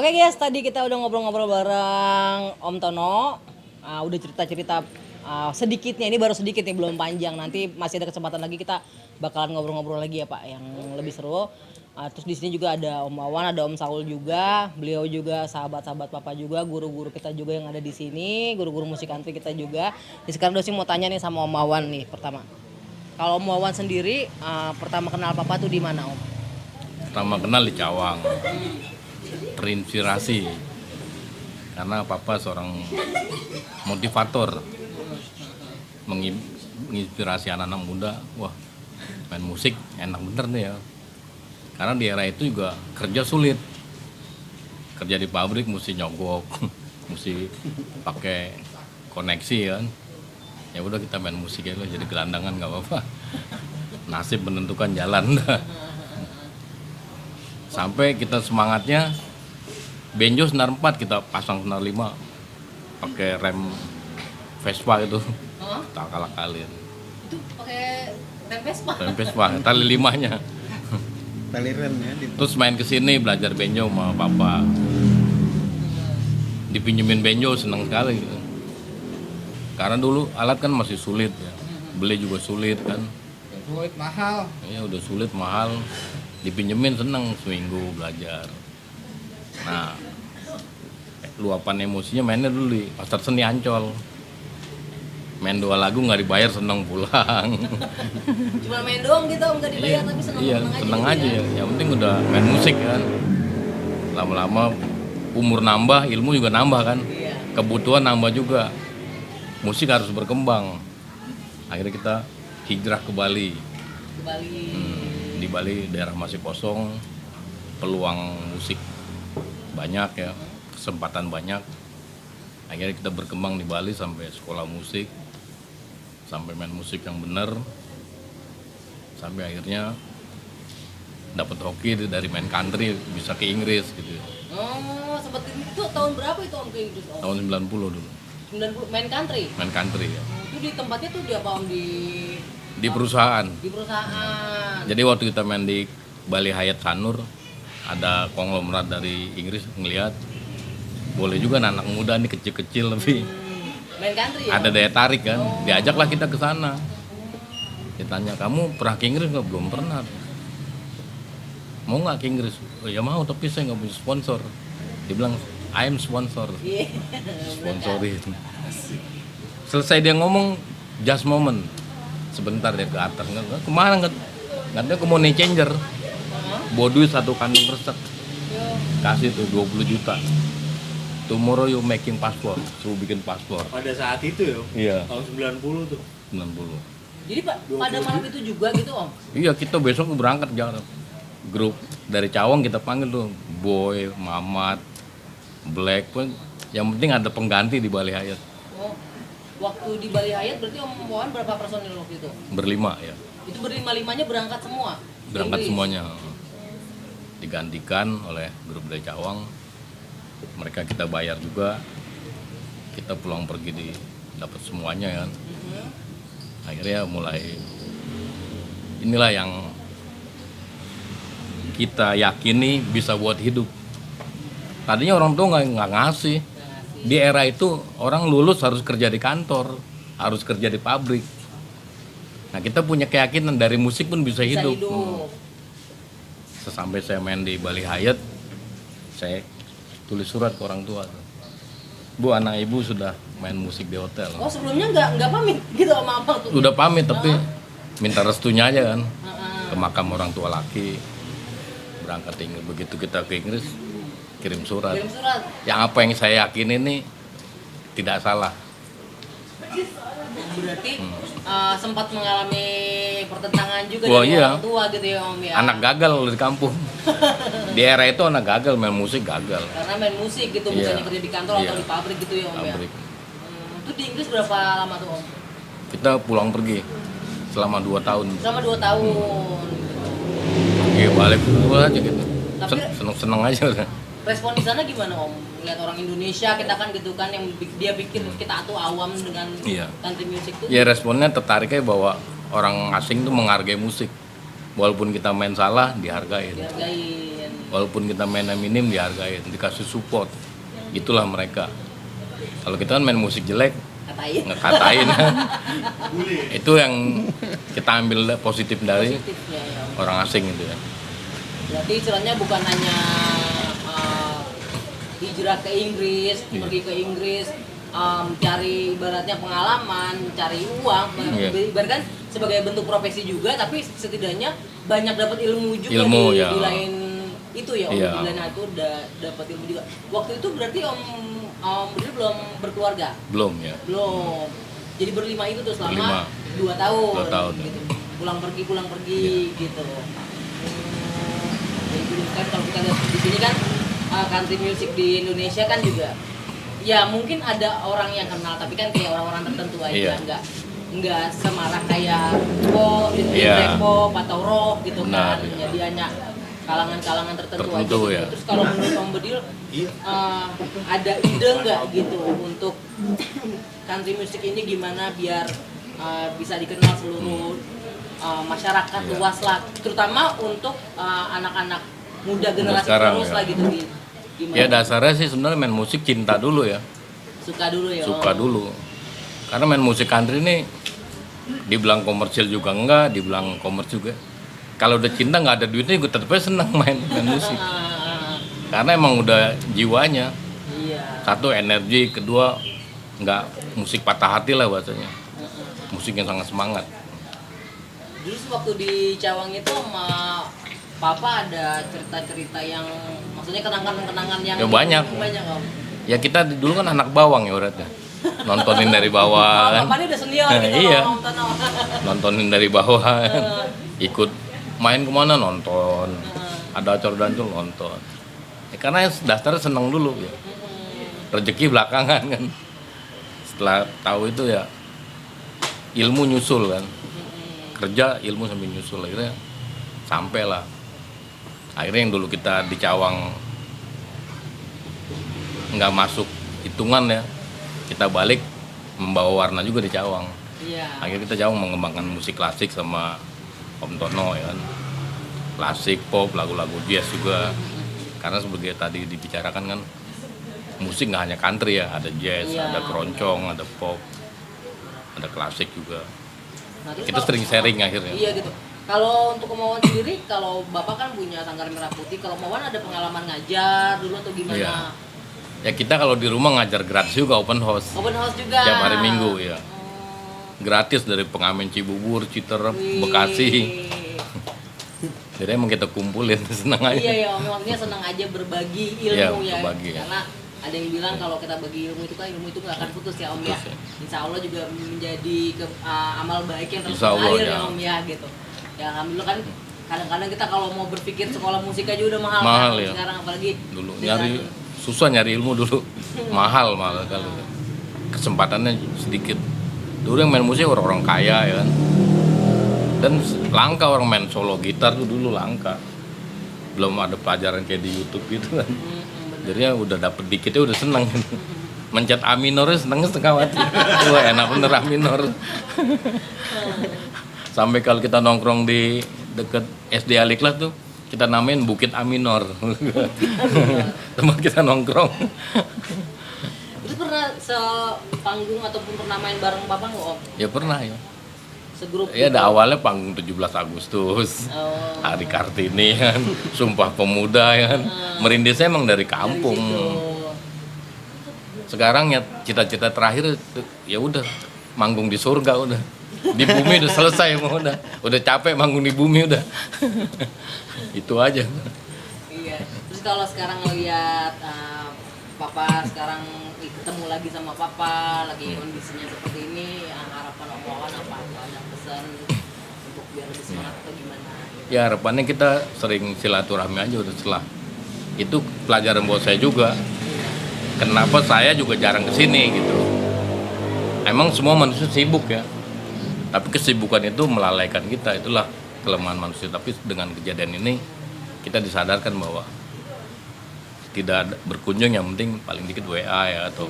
Oke guys, tadi kita udah ngobrol-ngobrol bareng Om Tono. Udah cerita-cerita sedikitnya, ini baru sedikit nih, belum panjang. Nanti masih ada kesempatan lagi kita bakalan ngobrol-ngobrol lagi ya Pak, yang lebih seru. Terus di sini juga ada Om Wawan, ada Om Saul juga. Beliau juga sahabat-sahabat Papa juga, guru-guru kita juga yang ada di sini, guru-guru musik country kita juga. Sekarang Dosi mau tanya nih sama Om Wawan nih pertama. Kalau Om Wawan sendiri pertama kenal Papa tuh di mana Om? Pertama kenal di Cawang, terinspirasi karena Papa seorang motivator, menginspirasi anak-anak muda. Wah, main musik enak bener nih ya, karena di era itu juga kerja sulit, kerja di pabrik mesti nyogok, mesti pakai koneksi kan. Ya udah kita main musik aja, jadi gelandangan nggak apa-apa, nasib menentukan jalan. Sampai kita semangatnya benjo senar 4 kita pasang senar 5 pakai rem Vespa itu. Kita akal-akalin. Itu pakai rem Vespa? Rem Vespa, tali 5-nya. Tali remnya Terus main kesini belajar benjo sama Papa. Dipinjemin benjo seneng sekali gitu. Karena dulu alat kan masih sulit ya. Beli juga sulit kan. sulit mahal. Ya udah sulit mahal. Dipinjemin seneng seminggu belajar. Nah, luapan emosinya mainnya dulu di Pasar Seni Ancol. Main 2 lagu nggak dibayar seneng pulang. Cuma main doang gitu Om, nggak dibayar tapi seneng aja gitu ya. Yang penting udah main musik kan. Lama-lama umur nambah, ilmu juga nambah kan. Iya. Kebutuhan nambah juga. Musik harus berkembang. Akhirnya kita hijrah ke Bali. Ke Bali. Di Bali daerah masih kosong, peluang musik banyak ya, kesempatan banyak. Akhirnya kita berkembang di Bali sampai sekolah musik, sampai main musik yang benar, sampai akhirnya dapat hoki dari main country bisa ke Inggris gitu. Oh, seperti itu tahun berapa itu Om ke Inggris Om? Tahun 90 dulu. 90 main country. Main country ya. Itu di tempatnya tuh di apa Om, Di perusahaan. di perusahaan. Jadi waktu kita main di Bali Hyatt Sanur, ada konglomerat dari Inggris ngelihat boleh juga anak muda nih kecil-kecil tapi Main country ya? ada daya tarik kan, diajaklah kita ke sana. Ditanya, kamu pernah ke Inggris nggak? Belum pernah. Mau nggak ke Inggris? Oh, ya mau, tapi saya nggak punya sponsor. Dia bilang, I am sponsor. Iya. Sponsorin. Selesai dia ngomong, just moment. Sebentar dia ke atas, nggak kemana nggak? Dia ke money changer. Bawa duit 1 kantong resek. Kasih tuh 20 juta. Tomorrow you making passport, suruh bikin paspor. Pada saat itu ya? Iya. Tahun 90 tuh. 90. Jadi pada malam itu juga gitu Om? Iya, kita besok berangkat jalan. Grup dari Cawang kita panggil tuh, Boy, Mamat, Black pun. Yang penting ada pengganti di Bali Hyatt. Oh, waktu di Bali Hyatt berarti Om Wawan berapa personil waktu itu? Berlima ya. Itu berlima-limanya berangkat semua? Berangkat Inggris? semuanya. Digantikan oleh grup dari Cawang. Mereka kita bayar juga. Kita pulang pergi dapat semuanya kan. Akhirnya mulai inilah yang kita yakini bisa buat hidup. Tadinya orang tua nggak ngasih. Di era itu orang lulus harus kerja di kantor, harus kerja di pabrik. Nah, kita punya keyakinan dari musik pun bisa hidup. Sesampai saya main di Bali Hyatt, saya tulis surat ke orang tua. Bu, anak ibu sudah main musik di hotel. Oh, sebelumnya nggak pamit gitu sama apa tuh? Udah pamit tapi minta restunya aja kan. Ke makam orang tua laki. Berangkat ke Inggris. Begitu kita ke Inggris, kirim surat. Kirim surat. Yang apa yang saya yakin ini tidak salah. Berarti sempat mengalami pertentangan juga Wah, dengan iya. orang tua gitu ya Om ya? Anak gagal di kampung. Di era itu anak gagal, main musik gagal. Karena main musik gitu, Iya. bukannya kerja di kantor Iya. atau di pabrik gitu ya Om Pabrik. ya? Itu di Inggris berapa lama tuh Om? Kita pulang pergi selama 2 tahun. Selama 2 tahun. Iya, balik dulu aja gitu. Tapi- Seneng-seneng aja udah. Respon di sana gimana Om? Lihat orang Indonesia kita kan gitu kan yang dia pikir kita tuh awam dengan Iya. country music tuh. Ya responnya tertariknya bahwa orang asing tuh menghargai musik. Walaupun kita main salah, dihargain. Dihargain. walaupun kita mainnya minim dihargain, dikasih support. Itulah mereka. Kalau kita kan main musik jelek, Katain. ngekatain. Itu yang kita ambil positif dari Positifnya ya. orang asing itu ya. Berarti istilahnya bukan hanya hijrah ke Inggris, Iya. pergi ke Inggris, cari ibaratnya pengalaman, cari uang, Iya. ibaratkan sebagai bentuk profesi juga, tapi setidaknya banyak dapat ilmu juga Ilmu, di, ya. di lain itu ya, Om. Iya. Di lain itu udah dapat ilmu juga. Waktu itu berarti Om Budil belum berkeluarga? Belum ya. Belum. Jadi berlima itu tuh Berlima. selama 2 tahun. 2 tahun, Gitu. Pulang pergi gitu. Jadi kan kalau kita lihat di sini kan country music di Indonesia kan juga ya mungkin ada orang yang kenal tapi kan kayak orang-orang tertentu aja, Iya. nggak semarak kayak pop, Iya. pop atau rock gitu Benar, kan. iya. Jadi hanya kalangan-kalangan tertentu aja. Tertentu, Gitu. ya. Terus kalau menurut Om Bedil Iya. ada ide nggak gitu untuk country music ini gimana biar bisa dikenal seluruh masyarakat Iya. luas lah, terutama untuk anak-anak muda generasi sekarang, terus ya. lah gitu. Gimana? Ya dasarnya sih sebenarnya main musik cinta dulu ya. Suka dulu ya. Suka Om. dulu. Karena main musik country ini dibilang komersil juga enggak, dibilang komersil juga. Kalau udah cinta nggak ada duitnya gue tetep aja senang main musik. Karena emang udah jiwanya. Iya. Satu energi, kedua nggak musik patah hati lah bahasanya. Musik yang sangat semangat. Dulu sih waktu di Cawang itu sama Papa ada cerita-cerita yang maksudnya kenangan-kenangan yang Ya, banyak. Banyak Om. Ya kita dulu kan anak bawang ya uratnya. Nontonin dari bawah kan. Papa ini udah senior gitu Iya. loh, Om Tono. Nontonin dari bawah kan. Ikut main kemana nonton. Ada acara dancul nonton. Ya, karena dasarnya seneng dulu ya. Rezeki belakangan kan. Setelah tahu itu ya ilmu nyusul kan. Kerja ilmu sambil nyusul akhirnya sampailah. Akhirnya yang dulu kita di Cawang nggak masuk hitungan ya, kita balik membawa warna juga di Cawang. Iya. Akhirnya kita Cawang mengembangkan musik klasik sama Om Tono ya kan, klasik pop, lagu-lagu jazz juga. Karena sebagai tadi dibicarakan kan musik nggak hanya country ya, ada jazz, Iya, ada keroncong, ada pop, ada klasik juga. Nah, terus Kita kalau- sering sharing akhirnya. Iya gitu. Kalau untuk Kemauan sendiri, kalau Bapak kan punya Sanggar Merah Putih, kalau Kemauan ada pengalaman ngajar dulu atau gimana? Iya. Ya kita kalau di rumah ngajar gratis juga open house. Open house juga. Tiap hari Minggu ya. Oh, Gratis dari Pengamen Cibubur, Citerep, wih. Bekasi. Jadi emang kita kumpulin senang aja. Iya ya, Om, maksudnya senang aja berbagi Iya, ilmu ya. berbagi, ya. Karena ada yang bilang kalau kita bagi ilmu itu kan ilmu itu nggak akan putus ya Om ya. Putus, ya. Insya Allah juga menjadi amal baik yang terus Insya Allah, mengalir ya ya. Om ya gitu. Ya alhamdulillah kan kadang-kadang kita kalau mau berpikir sekolah musik aja udah mahal, Mahal, kan, ya. sekarang apalagi Dulu dengan- nyari susah nyari ilmu dulu. Mahal malah kalau kesempatannya sedikit. Dulu yang main musik orang-orang kaya ya kan. Dan langka orang main solo gitar tuh dulu langka. Belum ada pelajaran kayak di YouTube gitu kan. bener. Jadinya udah dapet dikitnya udah seneng. Mencet A minornya senengnya setengah mati. Wah enak bener A minor. Sampai kalau kita nongkrong di deket SD Aliklat tuh kita namain Bukit A minor. Tempat kita nongkrong. Itu pernah sepanggung ataupun pernah main bareng Bapak nggak Om? Ya pernah ya. Segrup Ya gitu? ada awalnya panggung 17 Agustus. Oh, Hari Kartini kan, Sumpah Pemuda ya kan. Merindisnya emang dari kampung. dari situ. Sekarang ya cita-cita terakhir ya udah manggung di surga udah. Di bumi udah selesai mau udah capek manggung di bumi udah. Itu aja. Iya. Terus kalau sekarang ngeliat Papa sekarang ketemu lagi sama Papa, lagi kondisinya seperti ini, harapan omongan apa? Ada pesan untuk biar lebih semangat atau gimana? Ya harapannya kita sering silaturahmi aja udah setelah. Itu pelajaran buat saya juga. Kenapa saya juga jarang kesini gitu. Emang semua manusia sibuk ya. Tapi kesibukan itu melalaikan kita, itulah kelemahan manusia. Tapi dengan kejadian ini kita disadarkan bahwa tidak berkunjung yang penting paling dikit WA ya atau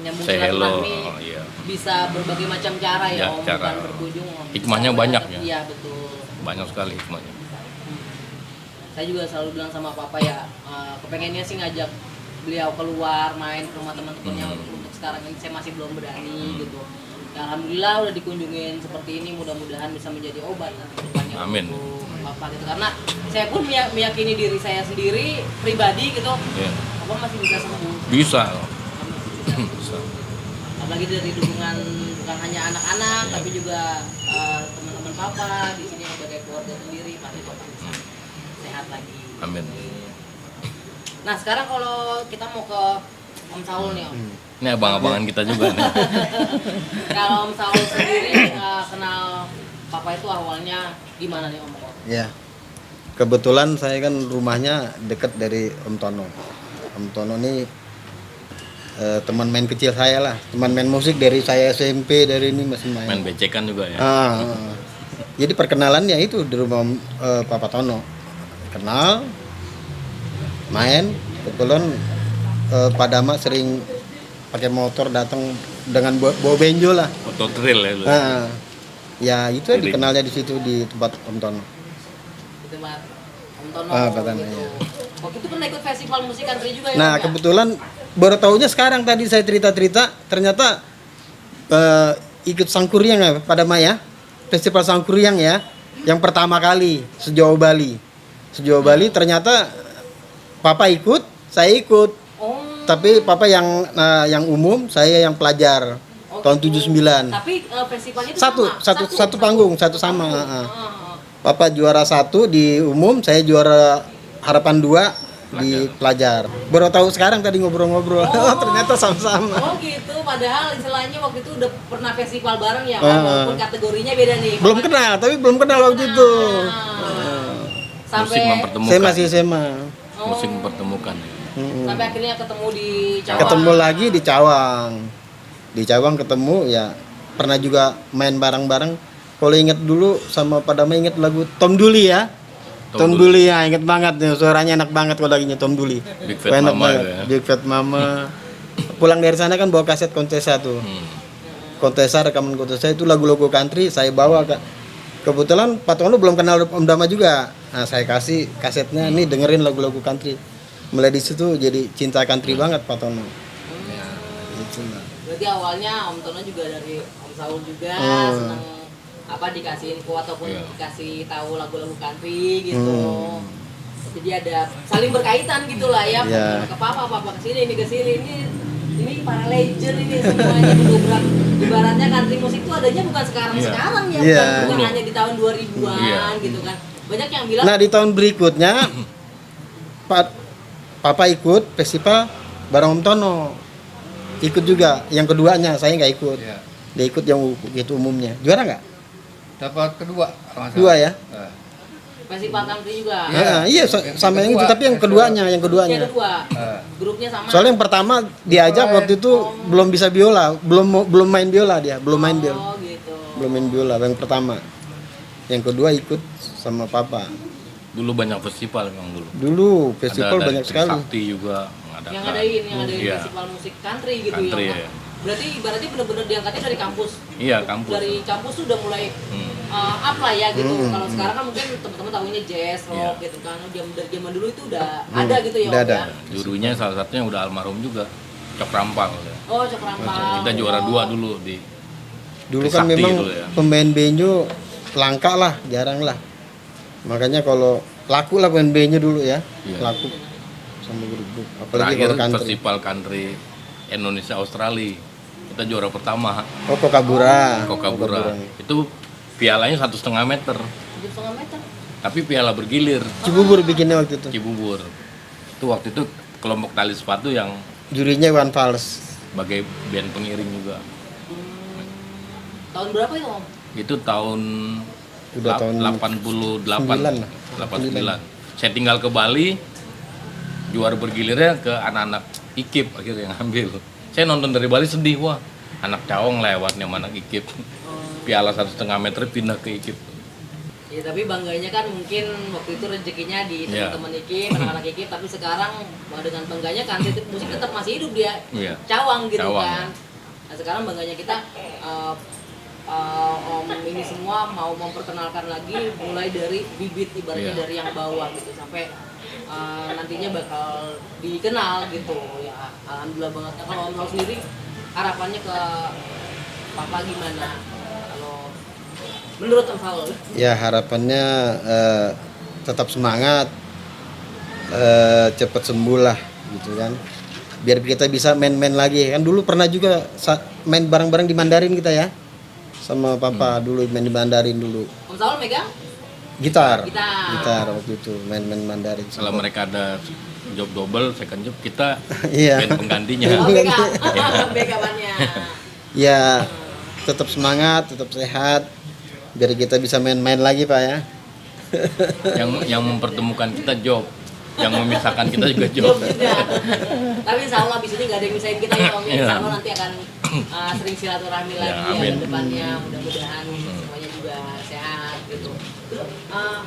Nyambung say hello. silaturahmi Oh, iya. bisa berbagai macam cara ya, Ya, Om, cara. bukan berkunjung. Om. Hikmahnya Bisa banyak berdapat- ya. Iya betul. Banyak sekali hikmahnya. saya juga selalu bilang sama papa ya, kepengennya sih ngajak beliau keluar main ke rumah teman-temannya. Untuk sekarang ini saya masih belum berani gitu. Ya, alhamdulillah udah dikunjungin seperti ini, mudah-mudahan bisa menjadi obat nanti ke depannya Amin. untuk papa gitu. Karena saya pun meyakini diri saya sendiri pribadi gitu, Iya. papa masih bisa sembuh. Bisa. Bisa. Apalagi dari dukungan bukan hanya anak-anak tapi juga teman-teman papa di sini sebagai keluarga sendiri, pasti papa bisa sehat lagi. Amin. Nah sekarang kalau kita mau ke Om Saul nih Om. Ini abang-abangan kita juga nih. Kalau Om Saul sendiri kenal papa itu awalnya gimana nih Om? Ya, kebetulan saya kan rumahnya dekat dari Om Tono. Om Tono ini teman main kecil saya lah, teman main musik dari saya SMP, dari ini masih main. Main becekan juga ya. Jadi perkenalannya itu di rumah Papa Tono. Kenal, main, kebetulan Pak Dama sering pakai motor datang dengan bawa benjo lah. Foto trail ya lu. Ya itu ya dikenalnya di situ di tempat Om Tono. Itu Mas Om Tono. Pak Tono, gitu. iya. Waktu itu pernah ikut festival musik country juga ya? Nah Om, ya? kebetulan baru tahunya sekarang, tadi saya cerita-cerita ternyata ikut Sangkuriang ya pada Maya, festival Sangkuriang ya, yang pertama kali sejauh Bali ternyata Papa ikut, saya ikut, tapi Papa yang umum, saya yang pelajar tahun 79. Tapi festivalnya itu Satu panggung, satu sama. Papa juara 1 di umum, saya juara harapan 2 di pelajar. Baru tahu sekarang tadi ngobrol-ngobrol. Ternyata sama-sama. Oh gitu, padahal istilahnya waktu itu udah pernah festival bareng ya, walaupun kategorinya beda nih. Belum kenal, tapi belum kenal waktu itu. Musik Sampai mempertemukan. Saya masih SMA. Musik mempertemukan. sampai akhirnya ketemu di Cawang. Ketemu lagi di Cawang. Di Cawang ketemu ya, pernah juga main bareng-bareng. Kalau inget dulu sama Padama, inget lagu Tom Dooley ya. Tom Dooley ya, inget banget nih, suaranya enak banget kalau lagunya Tom Dooley. Big Fat Enak Mama banget. ya. Big Fat Mama. Pulang dari sana kan bawa kaset Kontesa tuh. Kontesa, rekaman Kontesa itu lagu-lagu country saya bawa Kak. Kebetulan Pak Tono belum kenal Om Dama juga. Nah, saya kasih kasetnya, nih dengerin lagu-lagu country. Mulai di situ jadi cinta country banget Pak Tono. Gitu, Mbak. Berarti awalnya Om Tono juga dari Om Saul juga seneng dikasih info ataupun dikasih tahu lagu-lagu country gitu. Jadi ada saling berkaitan gitulah ya. Ke papa kesini, ini para legend ini semuanya beberapa, ibaratnya country musik itu adanya bukan sekarang ya, bukan hanya di tahun 2000-an gitu kan. Banyak yang bilang. Nah, di tahun berikutnya Papa ikut festival bareng Om Tono. Ikut juga, yang keduanya saya nggak ikut. Dia ikut yang itu umumnya. Juara nggak? Dapat kedua. Dua ya? Festival country juga. Iya, sama yang itu, tapi yang keduanya. Yang kedua. Grupnya sama. Soalnya yang pertama diajak waktu itu belum bisa biola, belum main biola dia, belum main biola. Oh gitu. Belum main biola yang pertama. Yang kedua ikut sama Papa. Dulu banyak festival memang dulu. Dulu festival Ada banyak sekali. Sakti juga mengadakan. Yang ngadain Iya. festival musik country gitu Country, ya. ya. Berarti ibaratnya benar-benar diangkatnya dari kampus. Iya, kampus. Dari kampus tuh udah mulai up lah ya gitu. Kalau sekarang kan mungkin teman-teman tahunya jazz, rock gitu kan. Dari zaman dulu itu udah ada gitu ya. Udah Om, ada. ya. Jurunya salah satunya udah almarhum juga. Cok Rampal. Ya. Oh, Cok Rampal. Kita juara 2 dulu di Dulu kan Sakti memang dulu ya. pemain benjo langka lah, jarang lah. Makanya kalau laku lah pemain benjo dulu ya. Iya. Laku sama grup-grup. Apalagi terakhir kalau country. festival country Indonesia Australia. Kita juara pertama. Oh, Kokabura. Kokabura. Itu pialanya 1,5 meter. 7,5 meter. Tapi piala bergilir. Cibubur bikinnya waktu itu. Cibubur. Itu waktu itu kelompok tali sepatu yang Jurinya Iwan Fals. sebagai band pengiring juga. Tahun berapa itu Om? Itu tahun Udah tahun 88 9 lah. 89. Saya tinggal ke Bali, juara bergilirnya ke anak-anak IKIP akhirnya yang ambil. Saya nonton dari Bali sedih, wah anak Cawang lewatnya sama anak IKIP. Piala 1,5 meter pindah ke IKIP. Ya tapi bangganya kan mungkin waktu itu rezekinya di teman-teman IKIP, anak-anak IKIP, tapi sekarang dengan bangganya country musik tetap masih hidup dia. Cawang gitu Cawang. kan. Nah sekarang bangganya kita Om ini semua mau memperkenalkan lagi mulai dari bibit ibaratnya Iya. dari yang bawah gitu sampai nantinya bakal dikenal gitu ya. Alhamdulillah banget. Nah, kalau Om Saul sendiri harapannya ke Papa gimana? Kalau menurut Om Saul? Ya harapannya tetap semangat, cepat sembuh lah gitu kan. Biar kita bisa main-main lagi. Kan dulu pernah juga main bareng-bareng di Mandarin kita ya. Sama Papa dulu main di Mandarin dulu. Om Saul megang? Gitar. Gitar. Waktu itu main-main Mandarin. Kalau mereka ada job double, second job, kita Iya. band penggantinya. Oh, begamannya. Ya tetap semangat, tetap sehat. Biar kita bisa main-main lagi Pak ya. Yang mempertemukan kita job, yang memisahkan kita juga job. Job juga. Tapi insya Allah abis ini gak ada yang misahin kita ya Om. Iya. Insya Allah nanti akan sering silaturahmi lagi ya amin. ke depannya. Mudah-mudahan semuanya juga sehat gitu.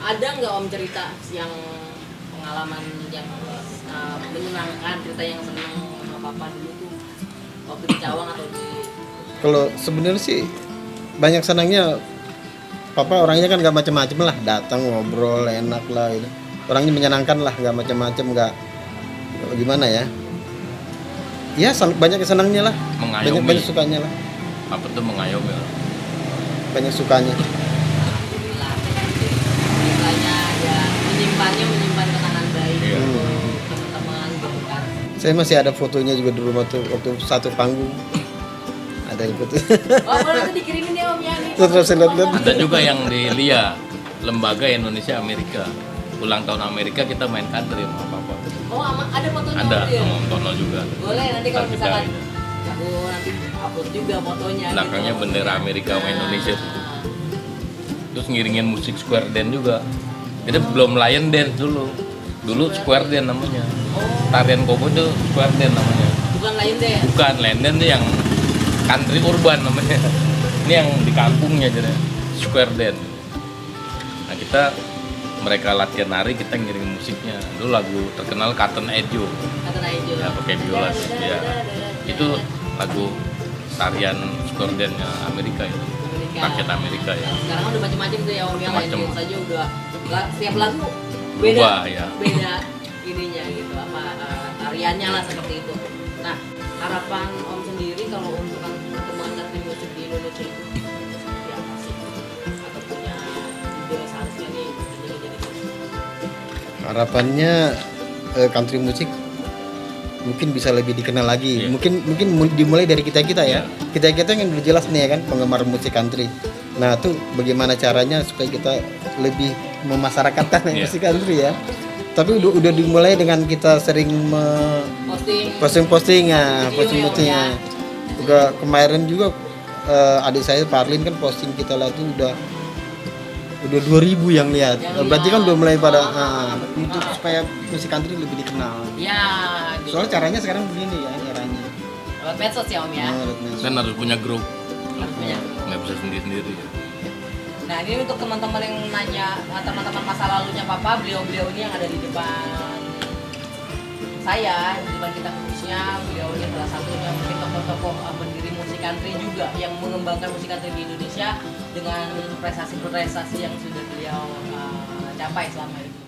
Ada nggak Om cerita yang pengalaman yang menyenangkan, cerita yang senang sama Papa dulu tuh waktu di Cawang atau di Kalau sebenarnya sih banyak senangnya. Papa orangnya kan gak macam-macam lah, datang ngobrol enak lah gitu. Orangnya menyenangkan lah, gak macam-macam, gak gimana ya. Ya banyak senangnya lah, Mengayomi. banyak sukanya lah, Apa tuh mengayomi? banyak sukanya. Alhamdulillah ceritanya ya menyimpan kenangan baik Iya. untuk teman-teman gitu kan. Saya masih ada fotonya juga di rumah tuh waktu satu panggung. Ada yang foto. Oh boleh nanti dikirimin ya Om ya nih. Terus saya lihat-lihat. Ada juga yang di LIA, Lembaga Indonesia Amerika. Ulang tahun Amerika kita main country sama Papa. Oh ada fotonya Ada Om, ya? sama Om Tono juga. Boleh nanti kalau Ntar kita misalkan ini. aku nanti upload juga fotonya. Belakangnya gitu. bendera Amerika sama Indonesia. Nah, Terus ngiringin musik square dance juga. Jadi belum lion dance dulu. Dulu square dance namanya. Tarian koboi itu square dance namanya. bukan lain deh. Bukan lion dance itu yang country urban namanya. Ini yang di kampungnya jadi square dance. Nah kita mereka latihan nari, kita ngiring musiknya. Dulu lagu terkenal Cotton Eye Joe. Kata Naijo. Ya pakai biola. Ya. Itu lagu tarian square dance-nya Amerika itu. Rakyat Amerika ya. Sekarang kan udah macam-macam tuh ya Om yang lain Macem-macem. saja udah setiap lagu beda Berubah, ya. beda ininya gitu apa tariannya lah seperti itu. Nah harapan Om sendiri kalau untuk perkembangan country musik di Indonesia itu seperti apa sih? Atau punya ide seharusnya nih jadi Harapannya country musik mungkin bisa lebih dikenal lagi. Iya. Mungkin dimulai dari kita ya. Iya. Kita yang udah jelas nih ya kan penggemar musik country. Nah tuh bagaimana caranya supaya kita lebih memasyarakatkan Iya. musik country ya. Tapi udah dimulai dengan kita sering posting ya, Video posting ya. Udah kemarin juga adik saya Parlin kan posting kita lah tuh udah 2000 yang lihat. Yang Berarti kan lihat. udah mulai pada Ah. untuk supaya musik country lebih dikenal. Ya gitu. Soalnya caranya sekarang begini ya caranya. Lewat medsos ya Om ya. Menurut Mas. Kan harus punya grup. Harus punya. Nggak bisa sendiri-sendiri. Nah ini untuk teman-teman yang nanya, teman-teman masa lalunya Papa, beliau-beliau ini yang ada di depan saya, di depan kita khususnya, beliau ini salah satunya mungkin tokoh-tokoh pendiri musik country juga yang mengembangkan musik country di Indonesia dengan prestasi-prestasi yang sudah beliau capai selama ini.